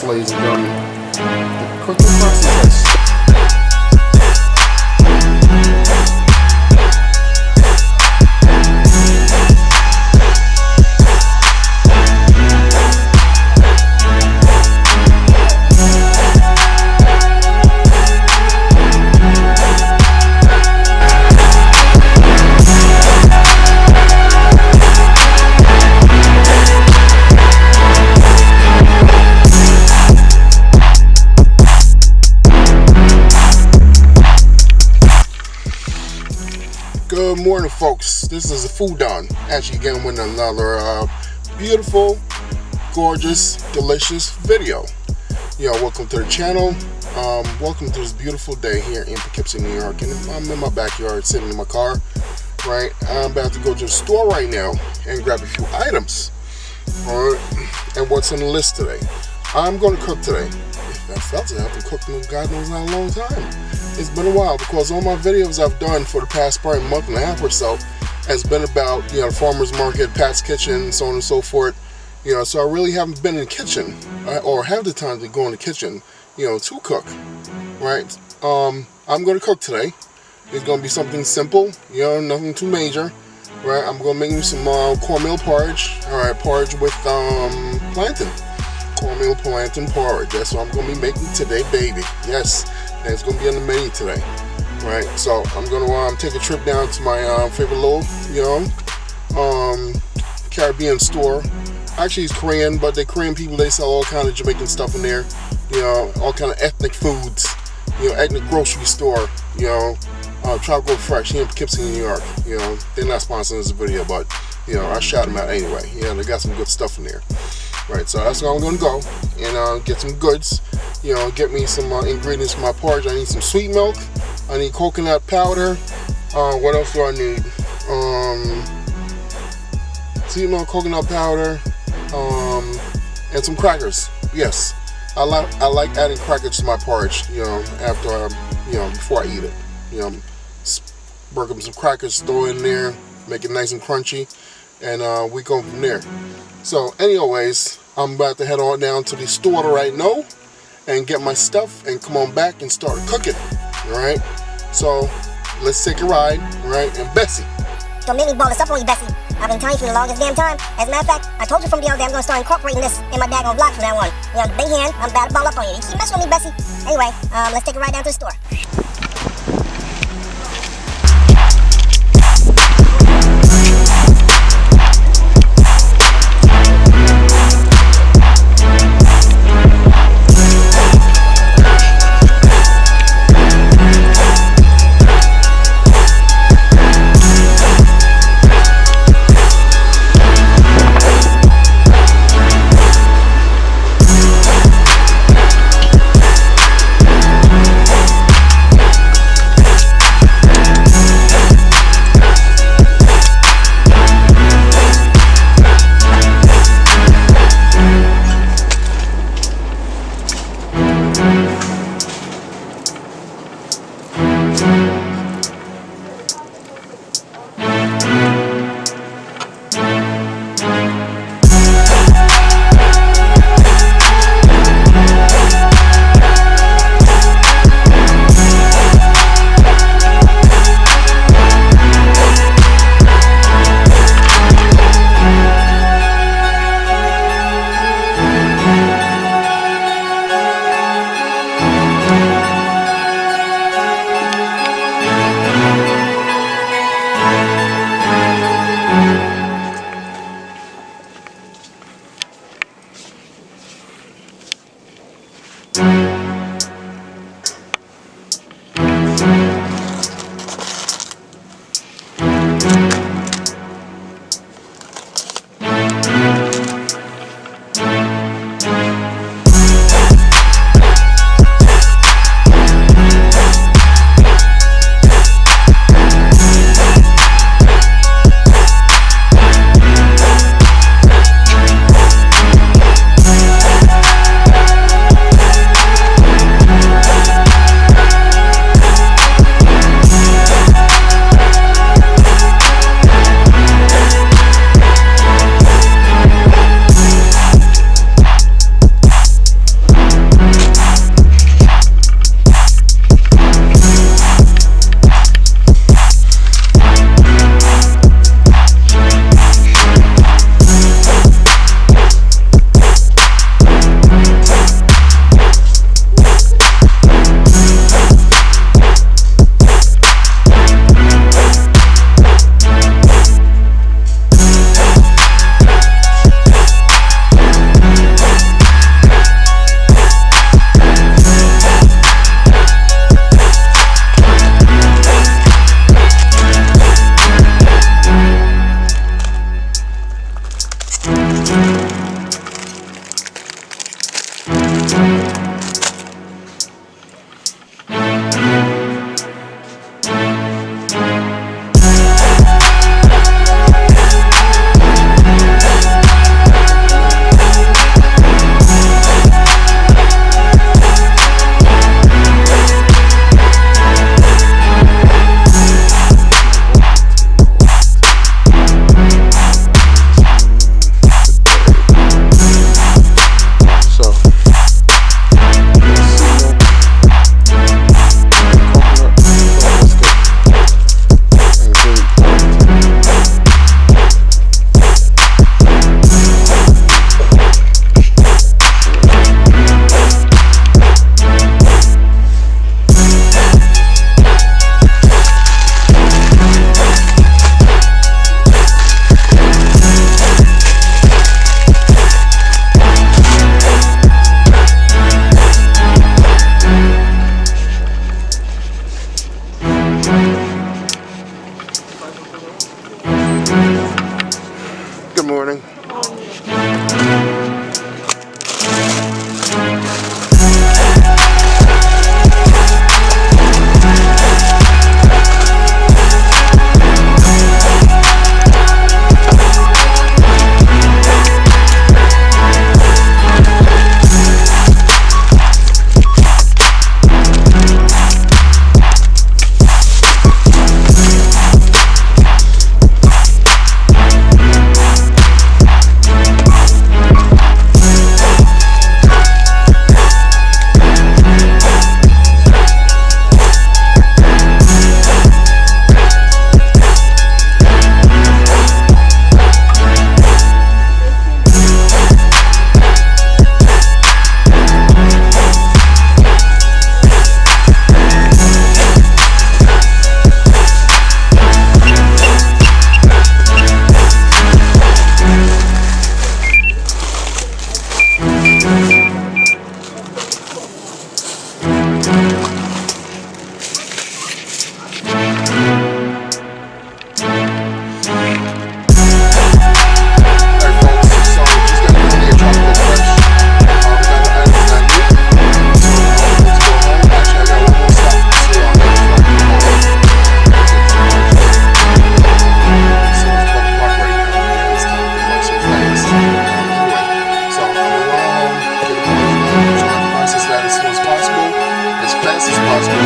ladies and gentlemen. The cooking process. Good morning, folks. This is a food Dhon. Actually, again with another beautiful, gorgeous, delicious video. Welcome to the channel. Welcome to this beautiful day here in Poughkeepsie, New York, and I'm in my backyard, sitting in my car. Right, I'm about to go to the store right now and grab a few items. All right, and what's on the list today? I'm going to cook today. I felt it. I haven't cooked in God knows not a long time. It's been a while because all my videos I've done for the past probably month and a half or so has been about the farmer's market, Pat's kitchen, so on and so forth. So I really haven't been in the kitchen or have the time to go in the kitchen, to cook. Right? I'm going to cook today. It's going to be something simple, nothing too major. Right? I'm going to make me some cornmeal porridge. All right, porridge with plantain. Cornmeal plantain porridge. That's what I'm going to be making today, baby. Yes, and it's going to be on the menu today. Right, so I'm going to take a trip down to my favorite little, Caribbean store. Actually, it's Korean, but the Korean people, they sell all kind of Jamaican stuff in there. All kind of ethnic foods. Ethnic grocery store. Tropical Fresh here in Poughkeepsie, New York. They're not sponsoring this video, but I shout them out anyway. They got some good stuff in there. Right, so that's where I'm going to go and get some goods, get me some ingredients for my porridge. I need some sweet milk, I need coconut powder, what else do I need? Sweet milk, coconut powder, and some crackers. Yes, I like adding crackers to my porridge, after, before I eat it. Work up some crackers, throw it in there, make it nice and crunchy, and we go from there. So anyways, I'm about to head on down to the store right now and get my stuff and come on back and start cooking. Alright? So let's take a ride, right? And Bessie. Don't make me ball this up on you, Bessie. I've been telling you for the longest damn time. As a matter of fact, I told you from the other day I'm gonna start incorporating this in my daggone vlog from now on. Big hand, I'm about to ball up on you. You keep messing with me, Bessie. Anyway, let's take a ride down to the store.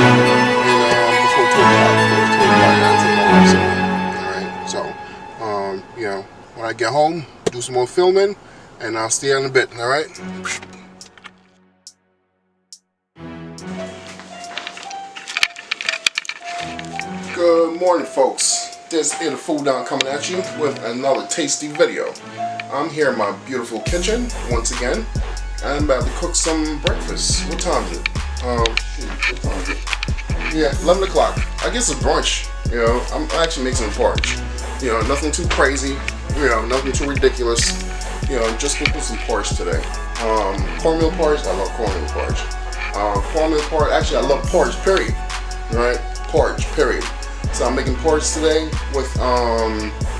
and before 2 o'clock, because 2 o'clock I take my wife somewhere. All right, so when I get home, do some more filming, and I'll see you in a bit. All right. Good morning, folks. This is the Food Don coming at you with another tasty video. I'm here in my beautiful kitchen once again. I'm about to cook some breakfast. What time is it? What time is it? Yeah, 11 o'clock. I guess it's brunch. I'm actually making some porridge. Nothing too crazy. Nothing too ridiculous. Just cooking some porridge today. Cornmeal porridge. I love cornmeal porridge. Cornmeal porridge. Actually, I love porridge. Period. Right? Porridge. Period. So I'm making porridge today with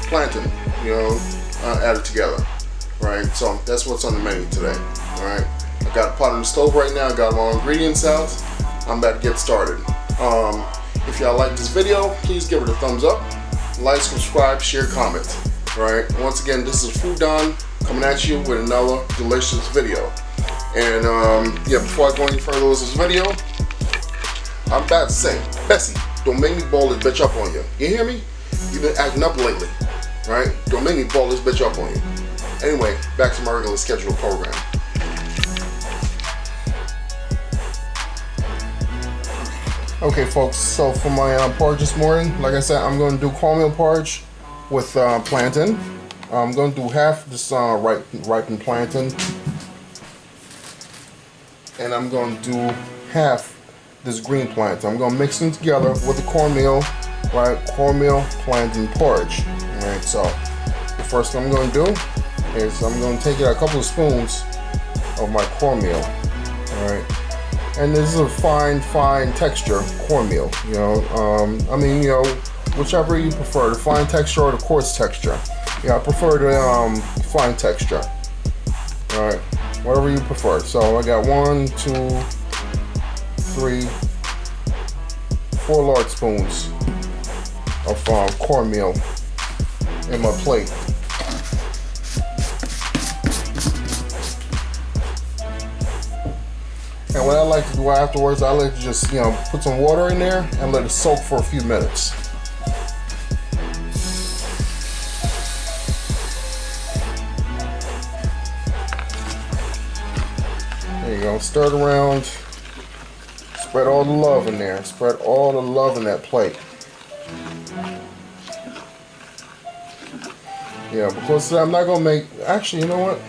plantain. Added together. Right? So that's what's on the menu today. Alright, I got a pot on the stove right now, I got all ingredients out. I'm about to get started. If y'all like this video, please give it a thumbs up, like, subscribe, share, comment. Alright, once again, this is Food Don coming at you with another delicious video. And before I go any further with this video, I'm about to say, Bessie, don't make me ball this bitch up on you. You hear me? You've been acting up lately. Right? Don't make me ball this bitch up on you. Anyway, back to my regular scheduled program. Okay, folks, so for my porridge this morning, like I said, I'm going to do cornmeal porridge with plantain. I'm going to do half this ripened plantain, and I'm going to do half this green plantain. I'm going to mix them together with the cornmeal, right? Cornmeal plantain porridge. All right, so the first thing I'm going to do is I'm going to take a couple of spoons of my cornmeal. All right. And this is a fine texture cornmeal, whichever you prefer, the fine texture or the coarse texture. I prefer the fine texture. Alright, whatever you prefer. So I got 1, 2, 3, 4 large spoons of cornmeal in my plate. And what I like to do afterwards, I like to just, put some water in there and let it soak for a few minutes. There you go, stir it around. Spread all the love in there. Spread all the love in that plate. Because I'm not going to make, actually, you know what?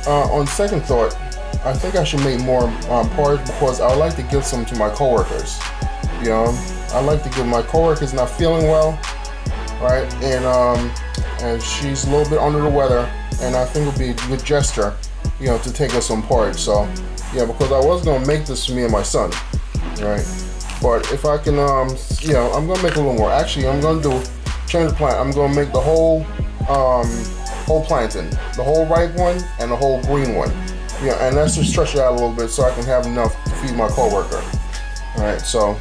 On second thought, I think I should make more porridge because I would like to give some to my coworkers. I like to give my coworkers not feeling well, right? And she's a little bit under the weather, and I think it would be a good gesture, to take her some porridge. So, because I was gonna make this for me and my son, right? But if I can, I'm gonna make a little more. Actually, I'm gonna change the plan. I'm gonna make the whole plantain, the whole ripe one and the whole green one. And let's just stretch it out a little bit so I can have enough to feed my coworker. Alright, so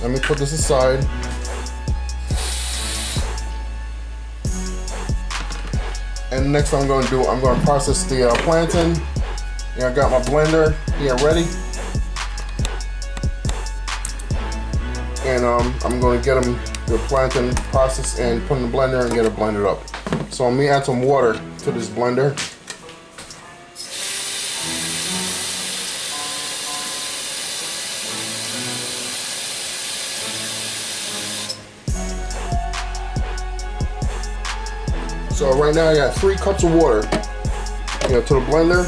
let me put this aside. And next I'm going to do, I'm going to process the plantain. I got my blender here ready. And I'm going to get the plantain processed and put in the blender and get it blended up. So let me add some water to this blender. So right now I got 3 cups of water, to the blender.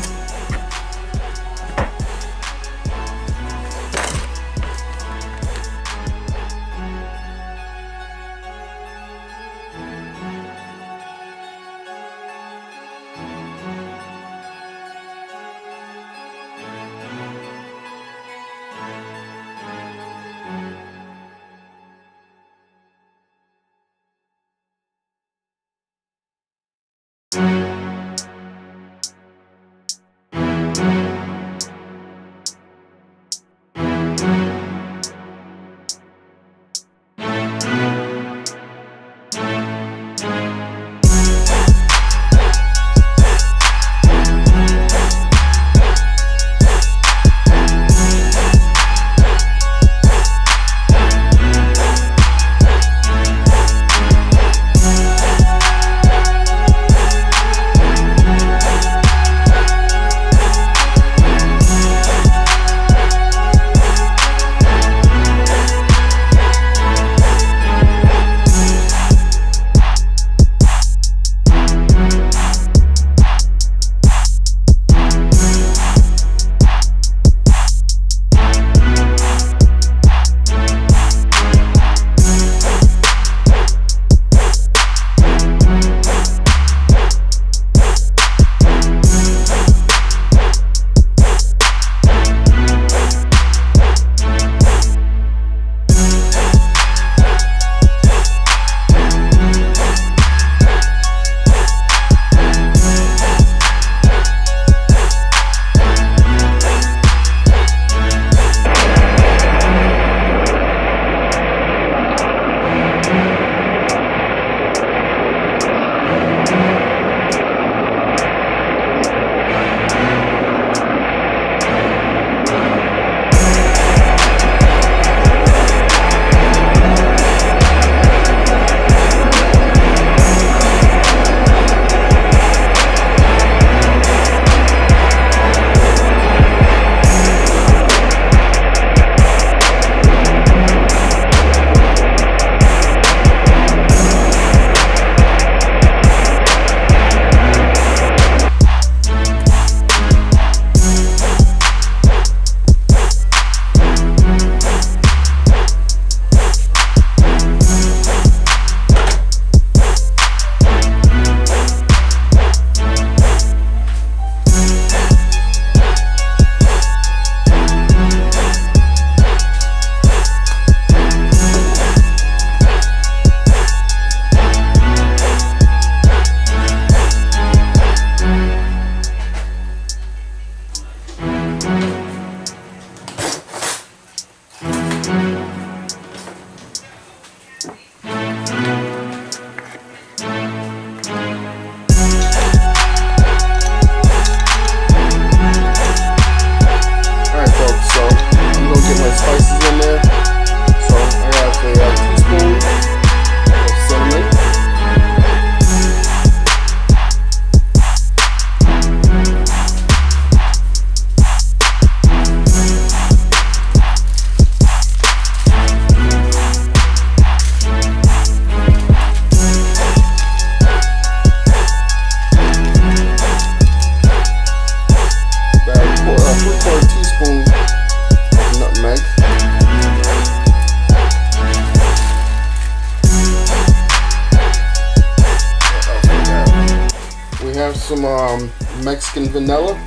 some Mexican vanilla,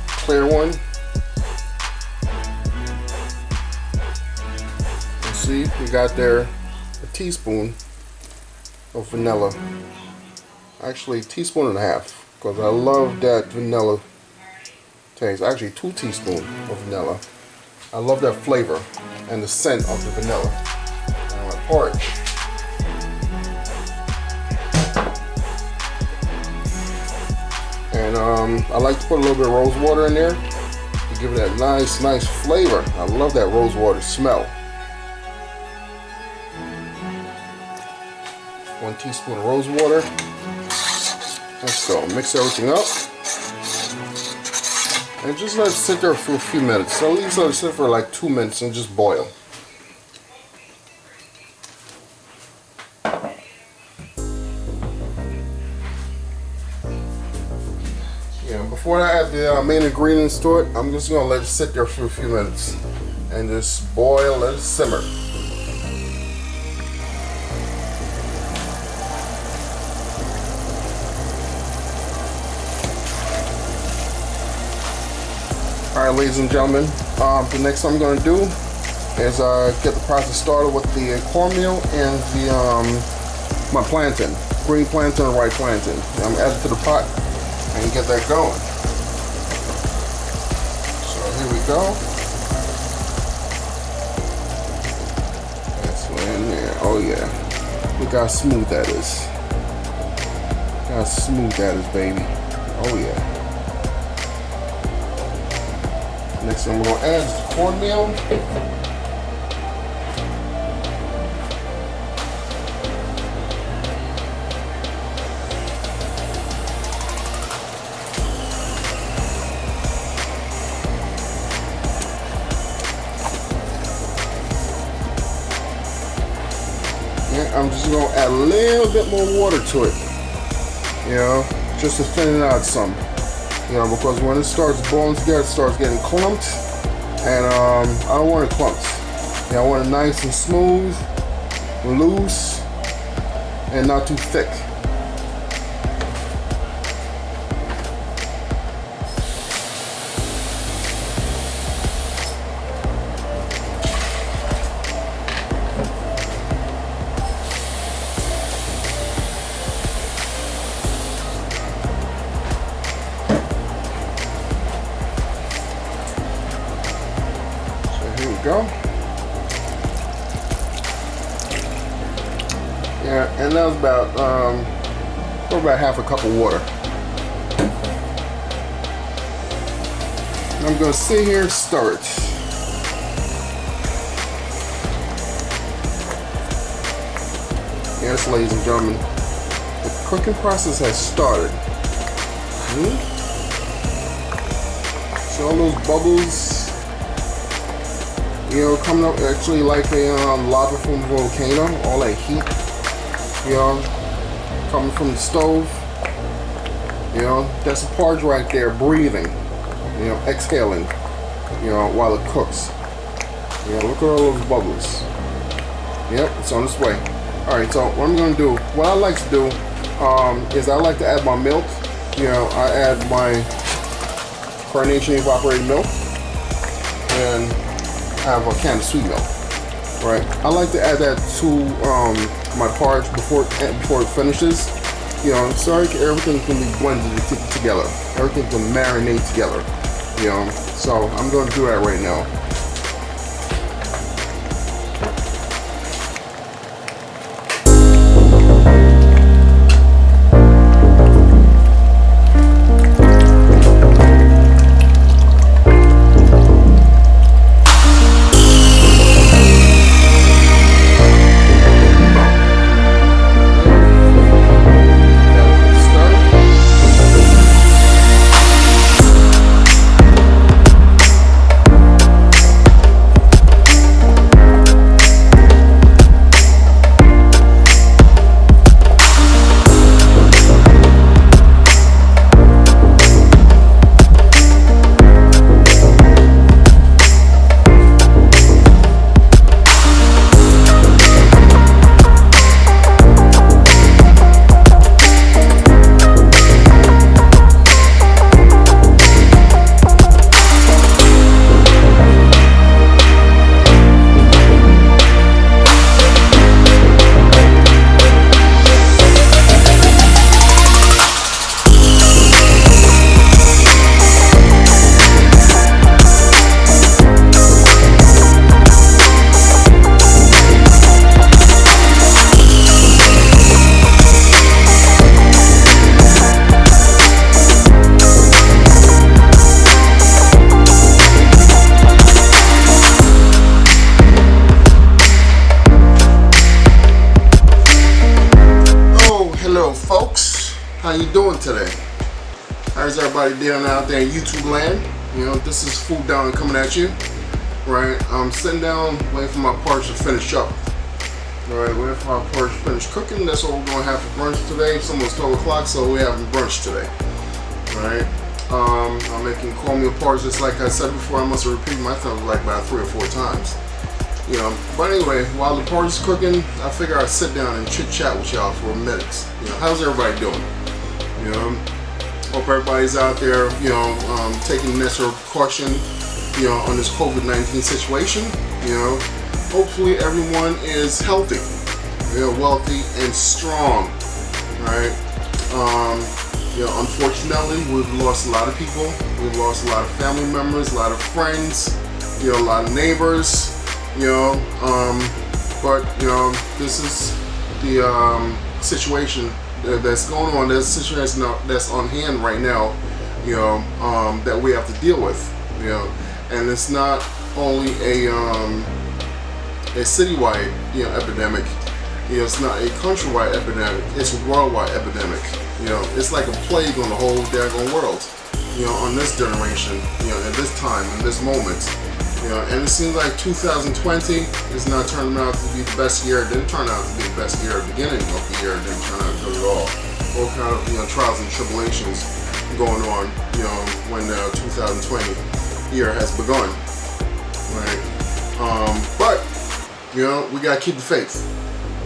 clear one. And see, we got there a teaspoon of vanilla. Actually, a teaspoon and a half, because I love that vanilla taste. Actually, 2 teaspoons of vanilla. I love that flavor and the scent of the vanilla. And my porridge. And I like to put a little bit of rose water in there to give it that nice flavor. I love that rose water smell. 1 teaspoon of rose water. Let's go. Mix everything up. And just let it sit there for a few minutes. So at least let it sit for like 2 minutes and just boil. Yeah, before I add the main ingredients to it, I'm just going to let it sit there for a few minutes and just boil, let it simmer. Alright, ladies and gentlemen, the next thing I'm going to do is get the process started with the cornmeal and the my plantain, green plantain and white plantain. I'm add it to the pot and get that going. So here we go. That's in there. Oh yeah. Look how smooth that is. Look how smooth that is, baby. Oh yeah. Next thing I'm going to add is the cornmeal. And I'm just going to add a little bit more water to it, you know, just to thin it out some. You know, because when it starts boiling together, it starts getting clumped, and I don't want it clumped. You know, I want it nice and smooth, loose, and not too thick. Go. Yeah, and that was about half a cup of water. And I'm going to sit here and stir it. Yes, ladies and gentlemen, the cooking process has started. See all those bubbles? You know, coming up actually like a lava from a volcano, all that heat, you know, coming from the stove. You know, that's a porridge right there, breathing, you know, exhaling, you know, while it cooks. You know, look at all those bubbles. Yep, it's on its way. Alright, so what I'm going to do, what I like to do is I like to add my milk. You know, I add my carnation evaporated milk and have a can of sweet milk, right? I like to add that to my porridge before it finishes, you know, so everything can be blended together, everything can marinate together, you know. So I'm going to do that right now. you doing today? How's everybody doing out there in YouTube land? You know, this is Food Down coming at you. Right, I'm sitting down waiting for my porridge to finish up. Alright, waiting for my porridge to finish cooking. That's what we're going to have for brunch today. It's almost 12 o'clock, so we're having brunch today. Alright, I'm making cornmeal porridge just like I said before. I must have repeated myself like about 3 or 4 times. You know, but anyway, while the porridge is cooking, I figure I'd sit down and chit chat with y'all for a minute. You know, how's everybody doing? You know, hope everybody's out there, you know, taking the necessary precaution, you know, on this COVID-19 situation. You know, hopefully everyone is healthy, you know, wealthy and strong, right? You know, unfortunately, we've lost a lot of people. We've lost a lot of family members, a lot of friends, you know, a lot of neighbors, you know, but, you know, this is the situation that's going on. There's a situation that's on hand right now, you know, that we have to deal with, you know, and it's not only a citywide, you know, epidemic. You know, it's not a countrywide epidemic. It's a worldwide epidemic. You know, it's like a plague on the whole daggone world. You know, on this generation, you know, at this time, in this moment. You know, and it seems like 2020 is not turning out to be the best year. It didn't turn out to be the best year at the beginning of the year. It didn't turn out good at all. All kind of, you know, trials and tribulations going on, you know, when the 2020 year has begun. Right? But, you know, we gotta keep the faith.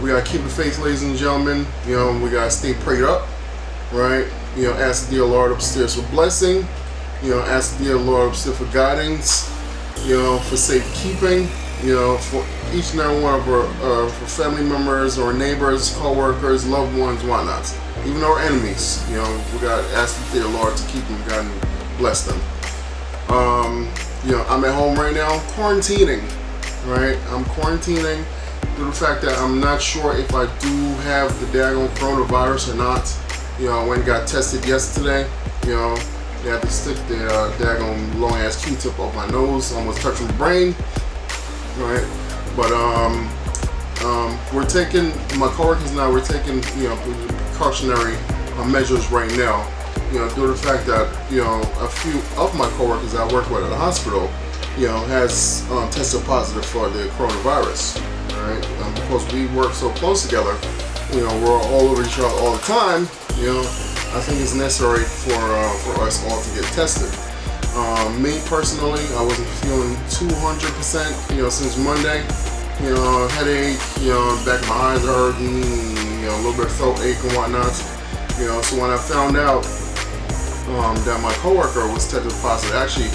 We gotta keep the faith, ladies and gentlemen. You know, we gotta stay prayed up, right? You know, ask the dear Lord upstairs for blessing. You know, ask the dear Lord upstairs for guidance. You know, for safekeeping. You know, for each and every one of our family members or neighbors, co-workers, loved ones, whatnot. Even our enemies. You know, we gotta ask the dear Lord to keep them, guide and bless them. You know, I'm at home right now, quarantining. Right, I'm quarantining due to the fact that I'm not sure if I do have the daggone coronavirus or not. You know, I went and got tested yesterday. You know, they had to stick the daggone long ass Q-tip up my nose, almost touching the brain. Right, but we're taking, my coworkers now, we're taking, you know, precautionary measures right now. You know, due to the fact that, you know, a few of my coworkers I work with at the hospital, you know, has tested positive for the coronavirus, right? Because we work so close together, you know, we're all over each other all the time. You know, I think it's necessary for us all to get tested. Me personally, I wasn't feeling 200%, you know, since Monday. You know, headache, you know, back of my eyes are hurting, you know, a little bit of throat ache and whatnot. You know, so when I found out that my coworker was tested positive, actually,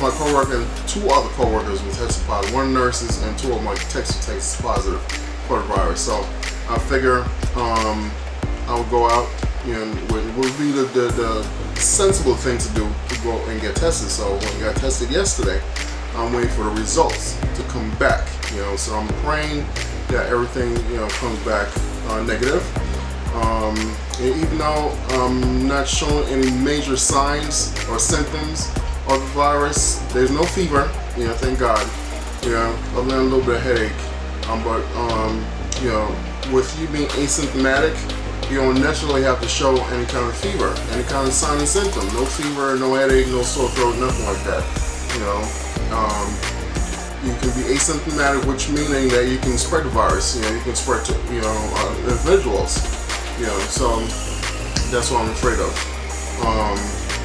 my coworker and 2 other coworkers were tested positive. 1 nurses and 2 of them tested positive for the virus. So I figure I would go out. You know, would be the sensible thing to do to go and get tested. So when I got tested yesterday, I'm waiting for the results to come back. You know, so I'm praying that everything, you know, comes back negative. Even though I'm not showing any major signs or symptoms of the virus, there's no fever, you know, thank God, you know, other than a little bit of headache. But you know, with you being asymptomatic, you don't necessarily have to show any kind of fever, any kind of sign and symptom. No fever, no headache, no sore throat, nothing like that. You know, you can be asymptomatic, which meaning that you can spread the virus. You know, you can spread to, you know, individuals. You know, so that's what I'm afraid of.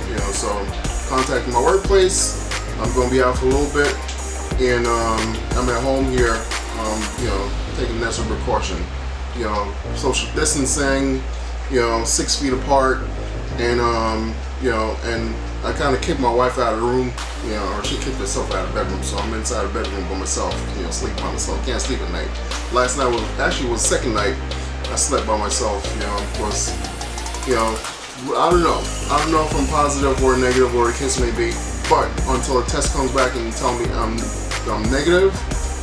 You know, so contacting my workplace. I'm going to be out for a little bit, and I'm at home here. You know, taking necessary precaution. You know, social distancing. You know, 6 feet apart, and you know, and I kind of kicked my wife out of the room. You know, or she kicked herself out of the bedroom, so I'm inside the bedroom by myself. You know, sleep by myself. Can't sleep at night. Last night was the second night I slept by myself. You know, of course. You know, I don't know. I don't know if I'm positive or negative or the case may be. But until a test comes back and tell me I'm negative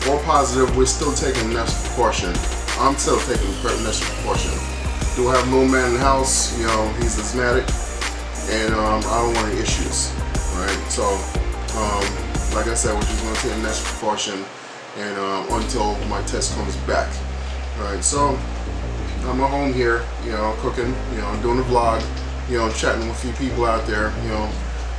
or positive, we're still taking necessary precaution. I'm still taking necessary precaution. Do have a little man in the house, you know, he's asthmatic, and I don't want any issues, right? So, like I said, we're just going to take necessary precaution and until my test comes back, right? So, I'm at home here, you know, cooking, you know, doing the vlog, you know, chatting with a few people out there, you know,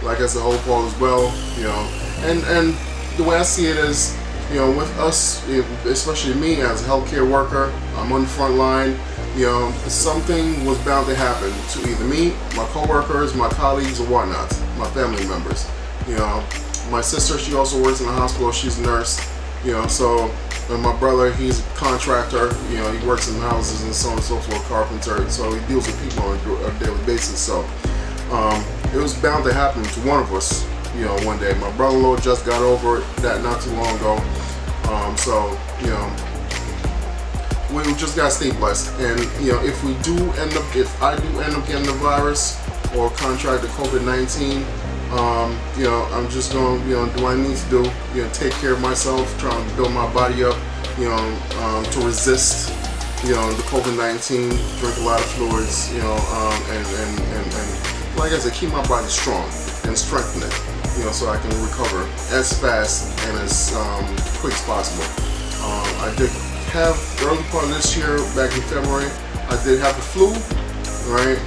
like as a whole Paul as well, you know, and the way I see it is, you know, with us, especially me as a healthcare worker, I'm on the front line, you know, something was bound to happen to either me, my co-workers, my colleagues, or whatnot, my family members, you know. My sister, she also works in the hospital, she's a nurse, you know, so, and my brother, he's a contractor, you know, he works in houses and so on and so forth, carpenter, so he deals with people on a daily basis, so it was bound to happen to one of us, you know, one day. My brother-in-law just got over that not too long ago, so, you know, we just gotta stay blessed, and, you know, if I do end up getting the virus or contract the COVID-19, you know, I'm just going to, you know, do what I need to do, you know, take care of myself, trying to build my body up, you know, to resist, you know, the COVID-19, drink a lot of fluids, you know, and like I said, keep my body strong and strengthen it, you know, so I can recover as fast and as quick as possible. I did have, the early part of this year, back in February, I did have the flu, right?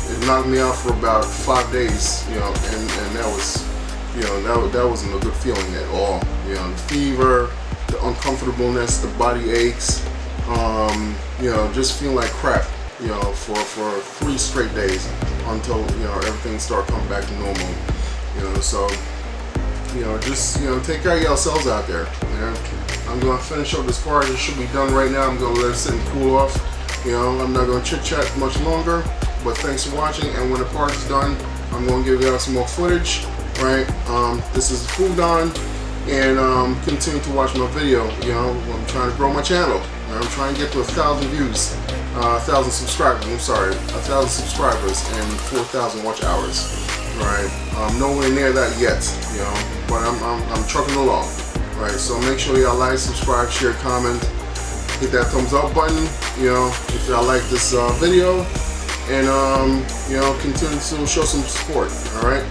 It knocked me out for about 5 days, you know, and that was, you know, that wasn't a good feeling at all. You know, the fever, the uncomfortableness, the body aches, you know, just feeling like crap, you know, for 3 straight days until, you know, everything started coming back to normal, you know. So, you know, just, you know, take care of yourselves out there, you know. I'm gonna finish up this porridge. It should be done right now. I'm gonna let it sit and cool off. You know, I'm not gonna chit chat much longer, but thanks for watching, and when the porridge is done, I'm gonna give you guys some more footage, right? This is Food Dhon, and continue to watch my video. You know, I'm trying to grow my channel. I'm trying to get to 1,000 views, 1,000 subscribers, I'm sorry, 1,000 subscribers and 4,000 watch hours, right? I'm nowhere near that yet, you know, but I'm trucking along, right? So make sure y'all like, subscribe, share, comment, hit that thumbs up button, you know, if y'all like this video, and you know, continue to show some support. All right,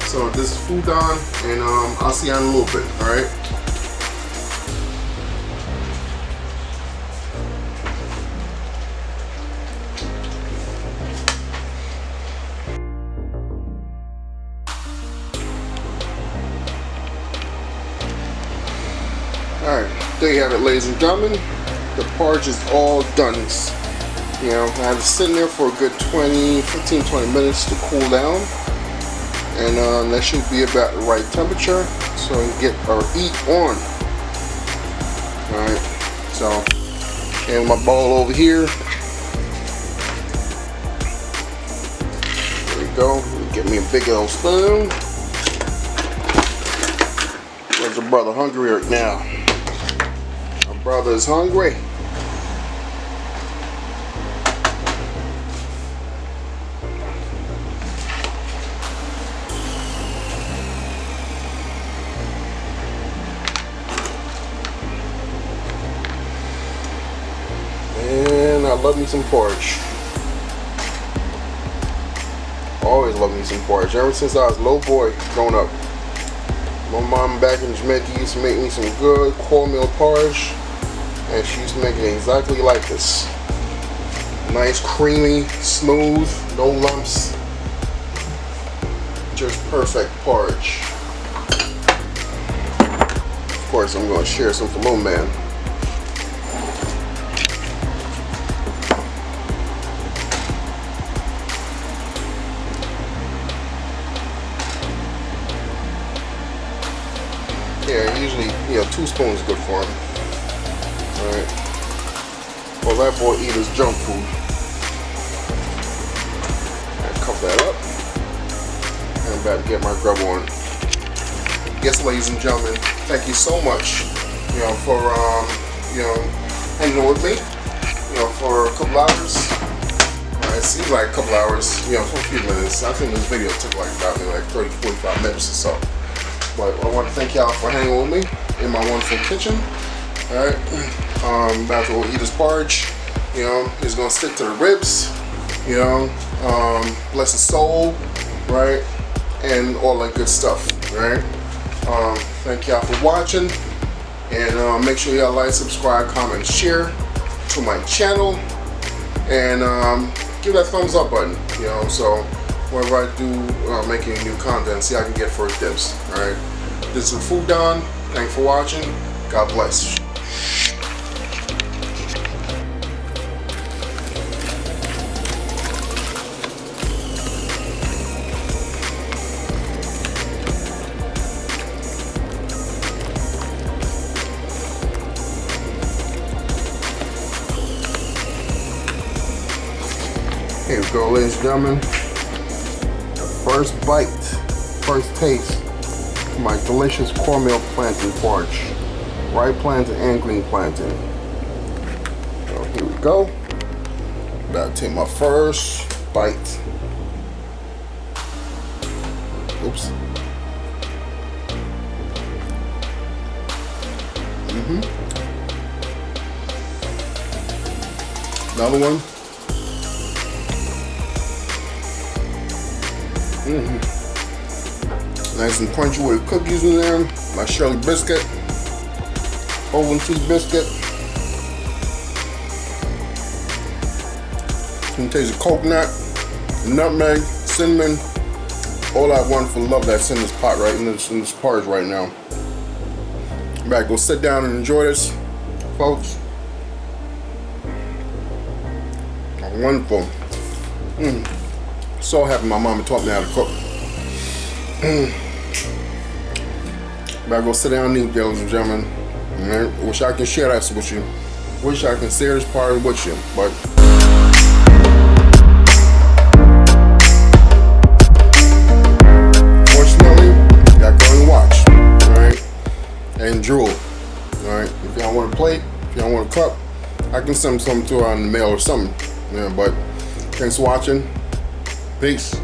so this is Food Dhon, and I'll see you in a little bit. All right. Alright, there you have it, ladies and gentlemen. The porridge is all done. You know, I have it sitting there for a good 15-20 minutes to cool down, and that should be about the right temperature so we can get our eat on. Alright, so, and my bowl over here. There we go. Get me a big old spoon. Where's your brother hungry right now? My brother is hungry. And I love me some porridge. Always love me some porridge. Ever since I was a little boy growing up. My mom back in Jamaica used to make me some good cornmeal porridge, and she used to make it exactly like this. Nice, creamy, smooth, no lumps. Just perfect porridge. Of course, I'm going to share some for little man. Yeah, usually, you know, 2 spoons is good for him. Alright. Well, that boy eat his junk food. I cup that up. And I'm about to get my grub on. Yes, ladies and gentlemen, thank you so much, you know, for, you know, hanging with me, you know, for a couple hours. It seems like a couple hours, you know, for a few minutes. I think this video took like about maybe like 30-45 minutes or so. But I want to thank y'all for hanging with me in my wonderful kitchen. Alright, about to eat his porridge. You know, he's gonna stick to the ribs. You know, bless his soul, right, and all that good stuff. Right. Thank y'all for watching, and make sure y'all like, subscribe, comment, share to my channel. and give that thumbs up button. You know, so whenever I do make any new content, see I can get first dibs. All right. This is Food Dhon. Thanks for watching. God bless. Here we go, ladies and gentlemen. First bite, first taste of my delicious cornmeal plantain porridge. Ripe plantain and green plantain. So here we go. About to take my first bite. Oops. Another one. Nice and crunchy with cookies in there. My Shirley biscuit, oven cheese biscuit. Can taste the coconut, nutmeg, cinnamon, all that wonderful love that's in this pot right in this porridge right now. I'm about to go sit down and enjoy this, folks. Wonderful. So happy my mama taught me how to cook. About to go sit down and eat, ladies and gentlemen. I wish I could share that with you. Wish I could share this part with you, but fortunately, you gotta go and watch, alright? And drool. Alright. If y'all want a plate, if y'all want a cup, I can send something to her on the mail or something. Yeah, but thanks for watching. Peace.